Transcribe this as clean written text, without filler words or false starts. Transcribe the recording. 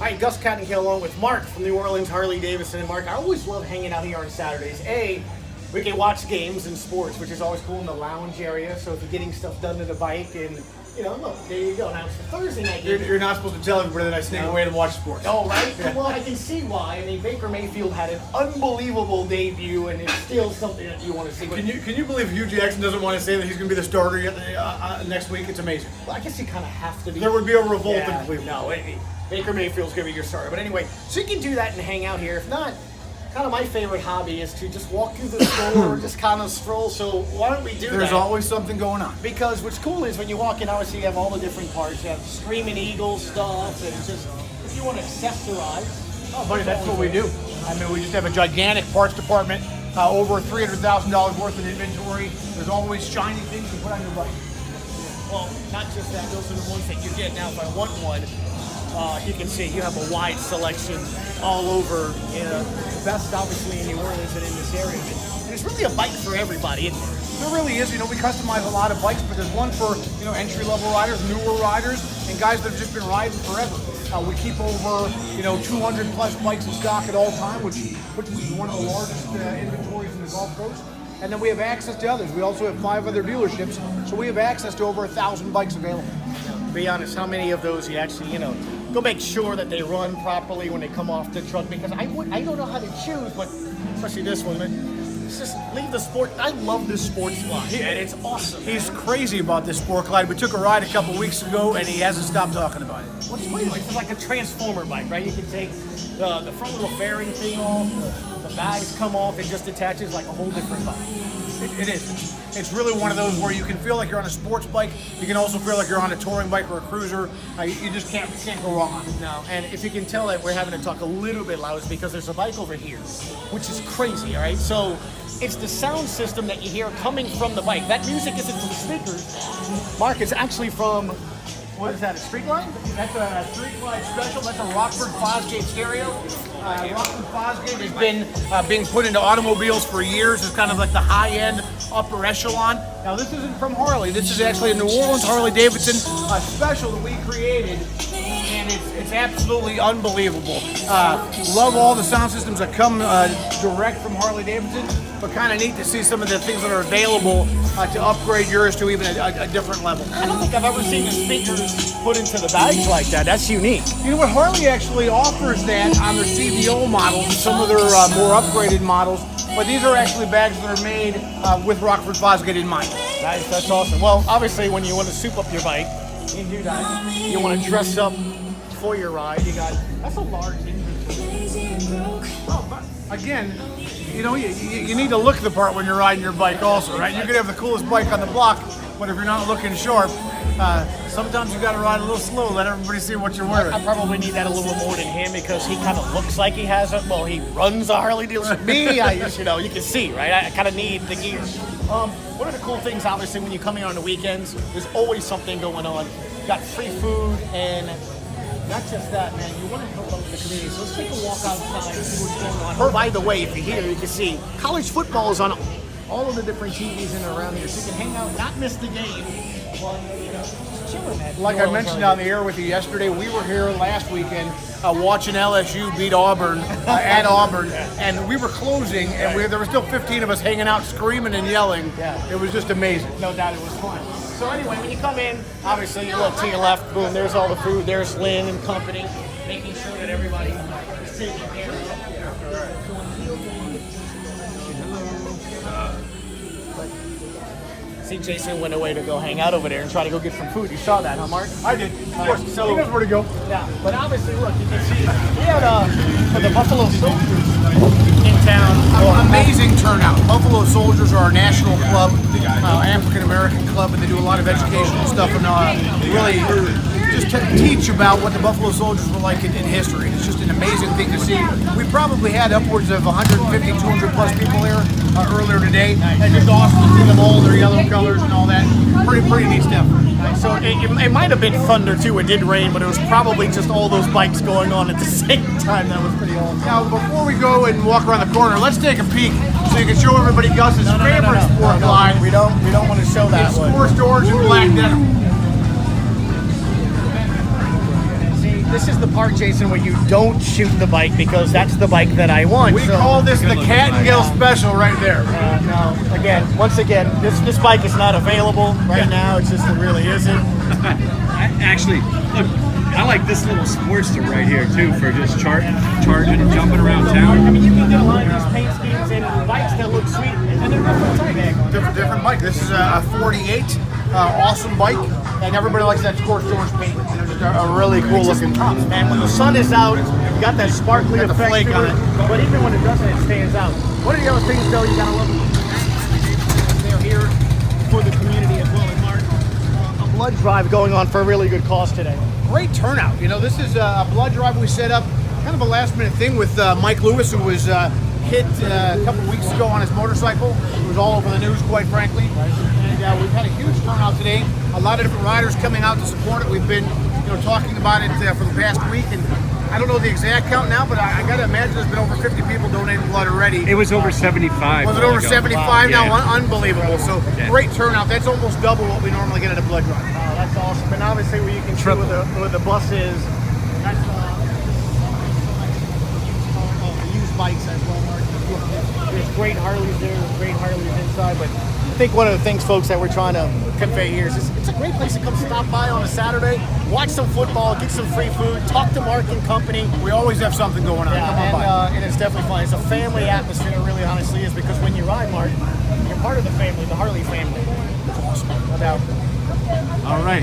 Hi, Gus Catting here along with Marc from the Orleans Harley Davidson. And Marc, I always love hanging out here on Saturdays. We can watch games and sports, which is always cool in the lounge area. So if you're getting stuff done to the bike and, look, there you go. Now it's the Thursday night game. You're not supposed to tell everybody that I sneak away to watch sports. Oh, right? Yeah. Well, I can see why. I mean, Baker Mayfield had an unbelievable debut, and it's still something that you want to see. Can you believe Hugh Jackson doesn't want to say that he's going to be the starter next week? It's amazing. Well, I guess you kind of have to be. There would be a revolt in Cleveland. No, Baker Mayfield's going to be your starter. But anyway, so you can do that and hang out here. If not, kind of my favorite hobby is to just walk through the store, just kind of stroll. So why don't we do that? There's always something going on. Because what's cool is when you walk in, obviously you have all the different parts. You have Screaming Eagle stuff, and just if you want to accessorize. Oh, buddy, that's what we do. I mean, we just have a gigantic parts department, over $300,000 worth of inventory. There's always shiny things to put on your bike. Well, not just that, those are the ones that you get. Now, if I want one, you can see you have a wide selection all over. Best, obviously, in New Orleans and in this area. And it's really a bike for everybody, isn't it? There really is. We customize a lot of bikes, but there's one for entry-level riders, newer riders, and guys that have just been riding forever. We keep over 200 plus bikes in stock at all time, which is one of the largest inventories in the Gulf Coast. And then we have access to others. We also have 5 other dealerships, so we have access to over 1,000 bikes available. To be honest, how many of those you actually, go make sure that they run properly when they come off the truck? Because I don't know how to choose, but especially this one. It's just leave the sport. I love this sports line, and it's awesome. He's crazy about this Sport Glide. We took a ride a couple weeks ago, and he hasn't stopped talking about it. What's funny, it's like a transformer bike, right? You can take the front little fairing thing off, the bags come off, it just attaches like a whole different bike. It is. It's really one of those where you can feel like you're on a sports bike. You can also feel like you're on a touring bike or a cruiser. You just can't go wrong on it. No, and if you can tell that we're having to talk a little bit loud, it's because there's a bike over here, which is crazy, all right? So it's the sound system that you hear coming from the bike. That music isn't from speakers. Marc, it's actually from, what is that, a Street Line? That's a Street Glide Special. That's a Rockford Fosgate stereo. Rockford Fosgate has been being put into automobiles for years. It's kind of like the high-end upper echelon. Now, this isn't from Harley. This is actually a New Orleans Harley Davidson special that we created, and it's absolutely unbelievable. Love all the sound systems that come direct from Harley Davidson, but kind of neat to see some of the things that are available to upgrade yours to even a different level. I don't think I've ever seen the speakers put into the bags like that. That's unique. You know what? Harley actually offers that on their CVO models and some of their more upgraded models, but these are actually bags that are made with Rockford Fosgate in mind. Nice, that's awesome. Well, obviously, when you want to soup up your bike, you can do that. You want to dress up for your ride. That's a large inventory. Oh, but again, you need to look the part when you're riding your bike also, right? You could have the coolest bike on the block, but if you're not looking sharp, sometimes you got to ride a little slow, let everybody see what you're wearing. I probably need that a little more than him because he kind of looks like he has it. Well, he runs a Harley dealership. Me, you can see, right? I kind of need the gear. One of the cool things, obviously, when you come here on the weekends, there's always something going on. You got free food, and not just that, man. You want to help out the community. So let's take a walk outside and see what's going on. Oh, by the way, if you're here, you can see college football is on all of the different TVs in and around here, so you can hang out, not miss the game. Well, just chilling, man. Like I mentioned on the air with you yesterday, we were here last weekend watching LSU beat Auburn at Auburn, and we were closing, and there were still 15 of us hanging out, screaming and yelling. Yeah. It was just amazing. No doubt, it was fun. So anyway, when you come in, obviously you look to your left, boom, there's all the food. There's Lynn and company, making sure that everybody is taken care of. See, Jason went away to go hang out over there and try to go get some food. You saw that, huh, Marc? I did. Of course. So he knows where to go. Yeah, but obviously, look, you can see we had the Buffalo Soldiers in town. Amazing turnout. Buffalo Soldiers are our national club, African American club, and they do a lot of educational stuff and really just teach about what the Buffalo Soldiers were like in history. It's just an amazing thing to see. We probably had upwards of 150, 200 plus people here earlier today. And it's awesome to see them all, their yellow colors and all that. Pretty neat stuff. So it might have been thunder too. It did rain, but it was probably just all those bikes going on at the same time. That was pretty awesome. Now, before we go and walk around the corner, let's take a peek so you can show everybody Gus's favorite Sport Glide. We don't want to show that it's one. Forced orange and black denim. See, this is the part, Jason, where you don't shoot the bike because that's the bike that I want. We call this the Cat and Gill Special right there. No, once again, this bike is not available right now. It's just it really isn't. Actually, look, I like this little Sportster right here too for just charging and jumping around I town. mean, you can get a lot of these paint schemes and bikes that look sweet, and they're different type. Different bike. This is a 48, awesome bike, and everybody likes that scorched orange paint. You know, just a really cool looking. Pops, man. When the sun is out, you got that sparkly Got the effect flake to on it. it. But even when it doesn't, it stands out. One of the other things, though, you gotta love they're here for the community as well. And Mark, a blood drive going on for a really good cause today. Great turnout. You know, this is a blood drive we set up, kind of a last minute thing with Mike Lewis, who was hit a couple weeks ago on his motorcycle. It was all over the news, quite frankly. And we've had a huge turnout today. A lot of different riders coming out to support it. We've been, talking about it for the past week, and I don't know the exact count now, but I got to imagine there's been over 50 people donating blood already. It was over 75. Was it over 75 now? Yeah. Unbelievable. So great turnout. That's almost double what we normally get at a blood drive. Oh, that's awesome. And obviously, where you can see where the bus is, that's the used bikes as well, Mark. There's great Harleys there, there's great Harleys inside, but I think one of the things, folks, that we're trying to convey here is it's a great place to come stop by on a Saturday, watch some football, get some free food, talk to Mark and company. We always have something going on. Come on by. And it's definitely fun. It's a family atmosphere, it really honestly is, because when you ride, Mark, you're part of the family, the Harley family. It's awesome. No doubt. All right.